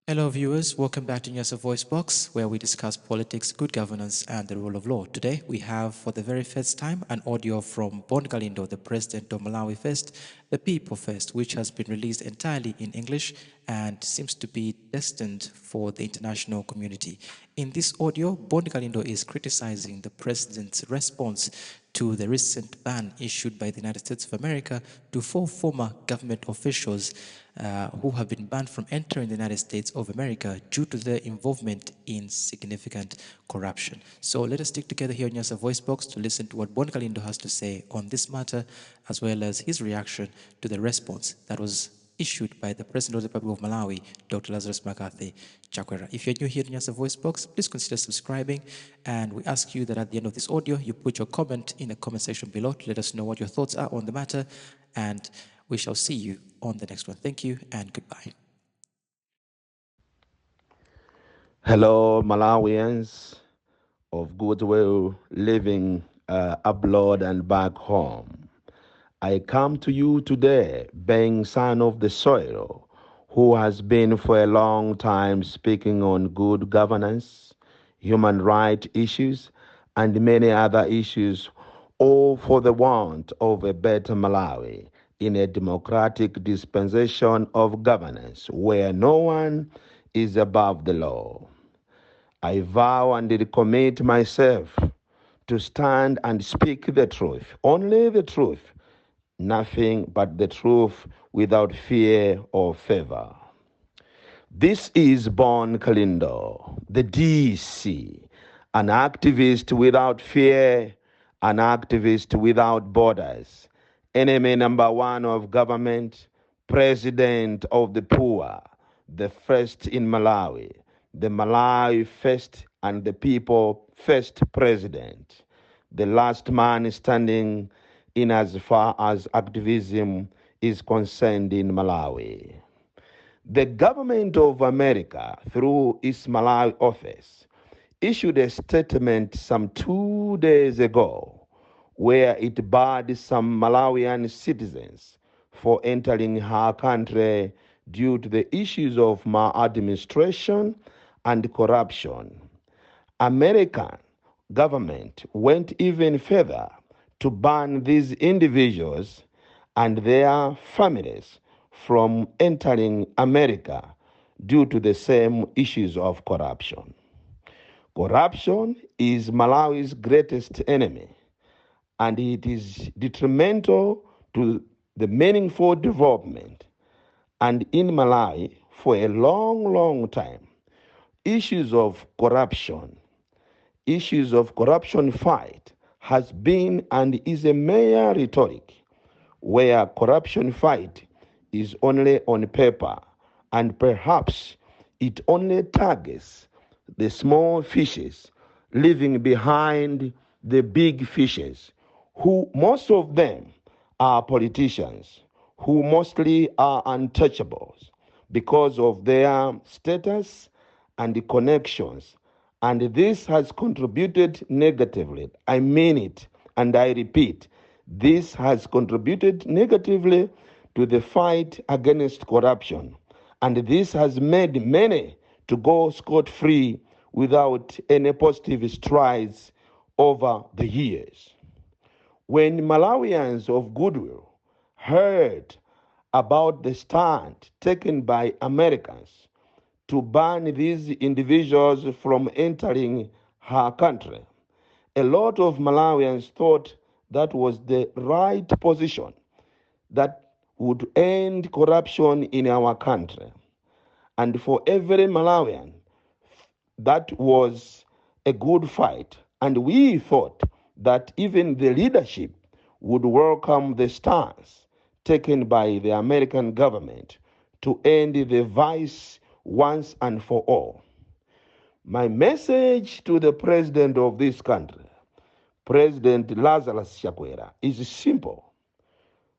Hello, viewers. Welcome back to Nyasa VoiceBox, where we discuss politics, good governance, and the rule of law. Today, we have, for the very first time, an audio from Kalindo, the president of Malawi First, the People First, which has been released entirely in English and seems to be destined for the international community. In this audio, Kalindo is criticizing the president's response to the recent ban issued by the United States of America to 4 former government officials who have been banned from entering the United States of America due to their involvement in significant corruption. So let us stick together here on Nyasa VoiceBox to listen to what Kalindo has to say on this matter, as well as his reaction to the response that was issued by the President of the Republic of Malawi, Dr. Lazarus McCarthy Chakwera. If you're new here to Nyasa VoiceBox, please consider subscribing, and we ask you that at the end of this audio, you put your comment in the comment section below to let us know what your thoughts are on the matter, and we shall see you on the next one. Thank you and goodbye. Hello, Malawians of goodwill living abroad and back home. I come to you today being son of the soil who has been for a long time speaking on good governance, human rights issues, and many other issues, all for the want of a better Malawi in a democratic dispensation of governance where no one is above the law. I vow and recommit myself to stand and speak the truth, only the truth, nothing but the truth without fear or favor. This is Born Kalindo, the DC, an activist without fear, an activist without borders, enemy number one of government, president of the poor, the first in Malawi, the Malawi first and the people first president, the last man standing in as far as activism is concerned in Malawi. The government of America, through its Malawi office, issued a statement some 2 days ago where it barred some Malawian citizens for entering her country due to the issues of maladministration and corruption. American government went even further to ban these individuals and their families from entering America due to the same issues of corruption. Corruption is Malawi's greatest enemy, and it is detrimental to the meaningful development. And in Malawi, for a long, long time, issues of corruption fight has been and is a mere rhetoric, where corruption fight is only on paper and perhaps it only targets the small fishes leaving behind the big fishes, who most of them are politicians, who mostly are untouchables because of their status and the connections. And this has contributed negatively. I mean it, and I repeat, this has contributed negatively to the fight against corruption. And this has made many to go scot-free without any positive strides over the years. When Malawians of goodwill heard about the stand taken by Americans to ban these individuals from entering her country, a lot of Malawians thought that was the right position that would end corruption in our country. And for every Malawian, that was a good fight. And we thought that even the leadership would welcome the stance taken by the American government to end the vice once and for all. My message to the president of this country, President Lazarus Chakwera, is simple.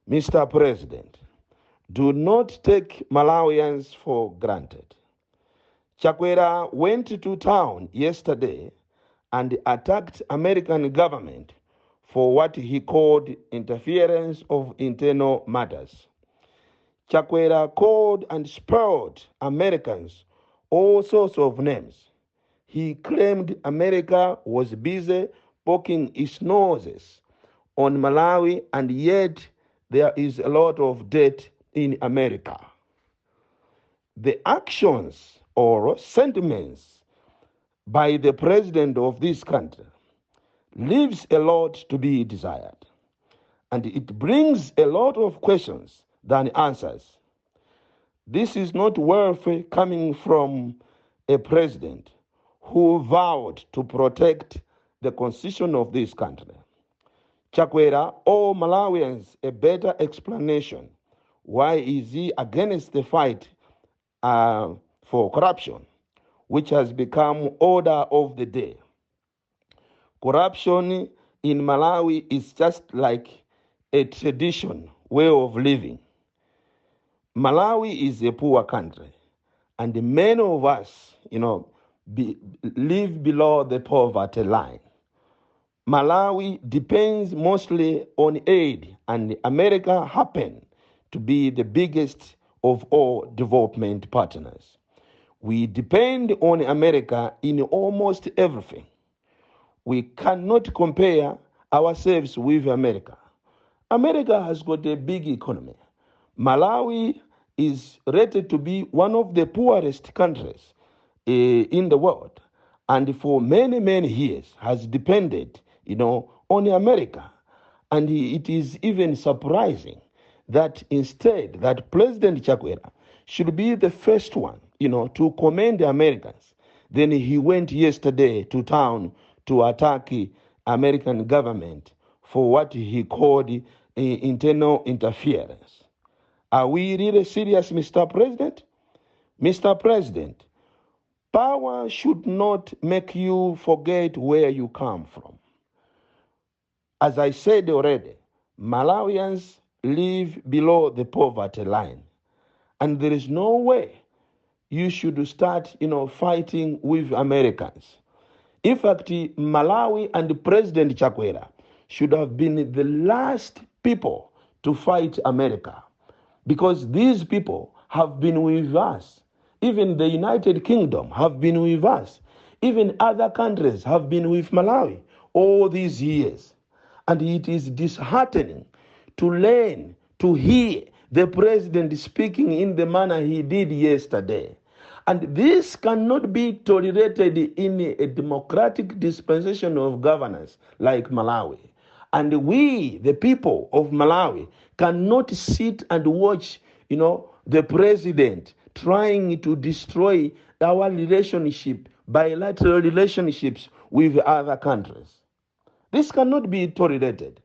Mr. President, do not take Malawians for granted. Chakwera went to town yesterday and attacked American government for what he called interference of internal matters. Chakwera called and spurred Americans all sorts of names. He claimed America was busy poking its noses on Malawi, and yet there is a lot of debt in America. The actions or sentiments by the president of this country leaves a lot to be desired, and it brings a lot of questions than answers. This is not worth coming from a president who vowed to protect the constitution of this country. Chakwera or Malawians a better explanation. Why is he against the fight for corruption, which has become order of the day? Corruption in Malawi is just like a tradition, way of living. Malawi is a poor country, and many of us, live below the poverty line. Malawi depends mostly on aid, and America happens to be the biggest of all development partners. We depend on America in almost everything. We cannot compare ourselves with America. America has got a big economy. Malawi is rated to be one of the poorest countries in the world, and for many, many years has depended, on America. And it is even surprising that instead that President Chakwera should be the first one, to commend the Americans. Then he went yesterday to town to attack the American government for what he called internal interference. Are we really serious, Mr. President? Mr. President, power should not make you forget where you come from. As I said already, Malawians live below the poverty line. And there is no way you should start, fighting with Americans. In fact, Malawi and President Chakwera should have been the last people to fight America, because these people have been with us. Even the United Kingdom have been with us. Even other countries have been with Malawi all these years. And it is disheartening to learn, to hear the president speaking in the manner he did yesterday. And this cannot be tolerated in a democratic dispensation of governance like Malawi. And we, the people of Malawi, cannot sit and watch, the president trying to destroy our relationship, bilateral relationships with other countries. This cannot be tolerated.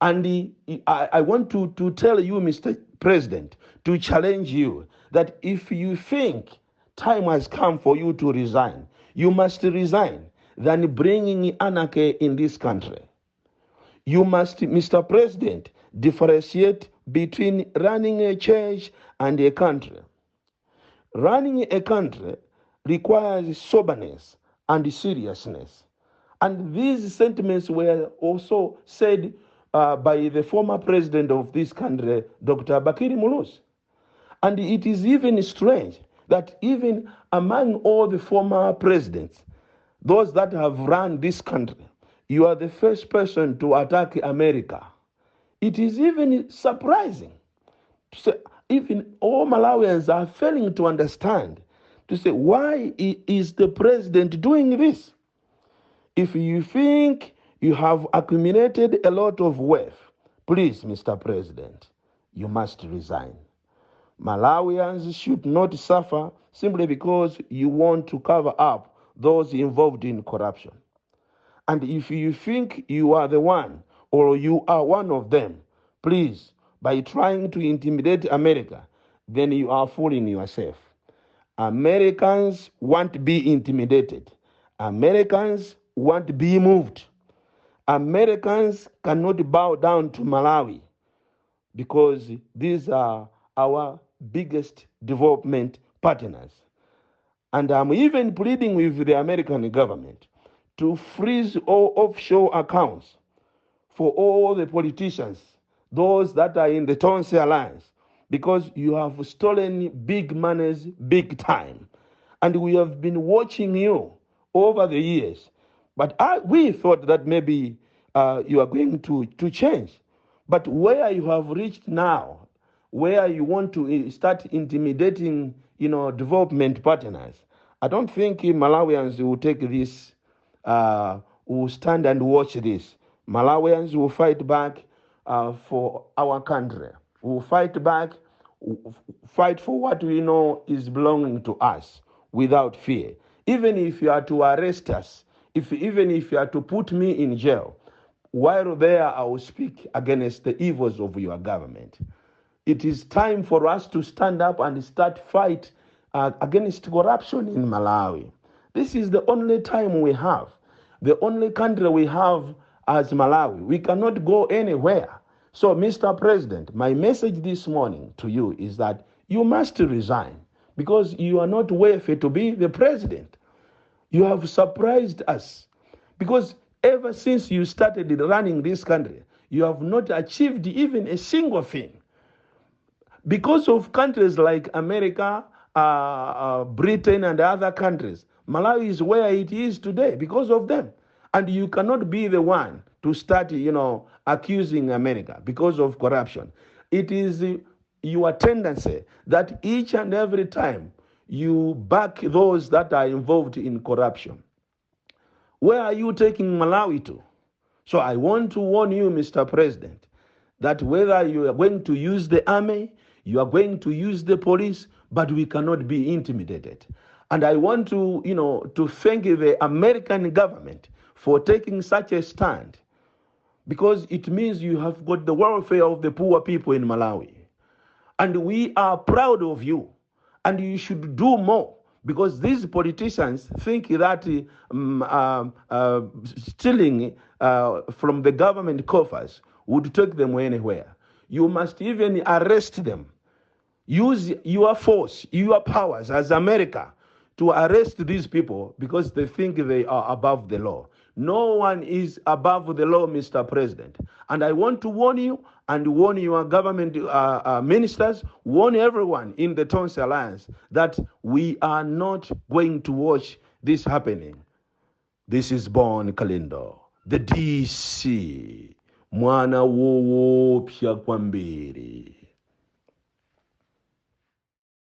And I want to tell you, Mr. President, to challenge you that if you think time has come for you to resign, you must resign than bringing anarchy in this country. You must, Mr. President, differentiate between running a church and a country. Running a country requires soberness and seriousness. And these sentiments were also said by the former president of this country, Dr. Bakiri Mulus. And it is even strange that even among all the former presidents, those that have run this country, you are the first person to attack America. It is even surprising to say, even all Malawians are failing to understand, to say, why is the president doing this? If you think you have accumulated a lot of wealth, please, Mr. President, you must resign. Malawians should not suffer simply because you want to cover up those involved in corruption. And if you think you are the one or you are one of them, please, by trying to intimidate America, then you are fooling yourself. Americans won't be intimidated. Americans won't be moved. Americans cannot bow down to Malawi because these are our biggest development partners. And I'm even pleading with the American government to freeze all offshore accounts for all the politicians, those that are in the Tonse Alliance, because you have stolen big monies, big time. And we have been watching you over the years. But we thought that maybe you are going to change. But where you have reached now, where you want to start intimidating, development partners, I don't think Malawians will take this, will stand and watch this. Malawians will fight back for our country. Will fight back, fight for what we know is belonging to us without fear. Even if you are to arrest us, even if you are to put me in jail, while there I will speak against the evils of your government. It is time for us to stand up and start fight against corruption in Malawi. This is the only time we have, the only country we have as Malawi. We cannot go anywhere. So, Mr. President, my message this morning to you is that you must resign because you are not worthy to be the president. You have surprised us because ever since you started running this country, you have not achieved even a single thing. Because of countries like America, Britain, and other countries, Malawi is where it is today because of them. And you cannot be the one to start, accusing America because of corruption. It is your tendency that each and every time you back those that are involved in corruption. Where are you taking Malawi to? So I want to warn you, Mr. President, that whether you are going to use the army, you are going to use the police, but we cannot be intimidated. And I want to, to thank the American government for taking such a stand, because it means you have got the welfare of the poor people in Malawi. And we are proud of you, and you should do more, because these politicians think that stealing from the government coffers would take them anywhere. You must even arrest them. Use your force, your powers as America to arrest these people because they think they are above the law. No one is above the law, Mr. President. And I want to warn you and warn your government ministers, warn everyone in the Tonse Alliance that we are not going to watch this happening. This is Born Kalindo, the DC. Mwana wowo pya kwambiri.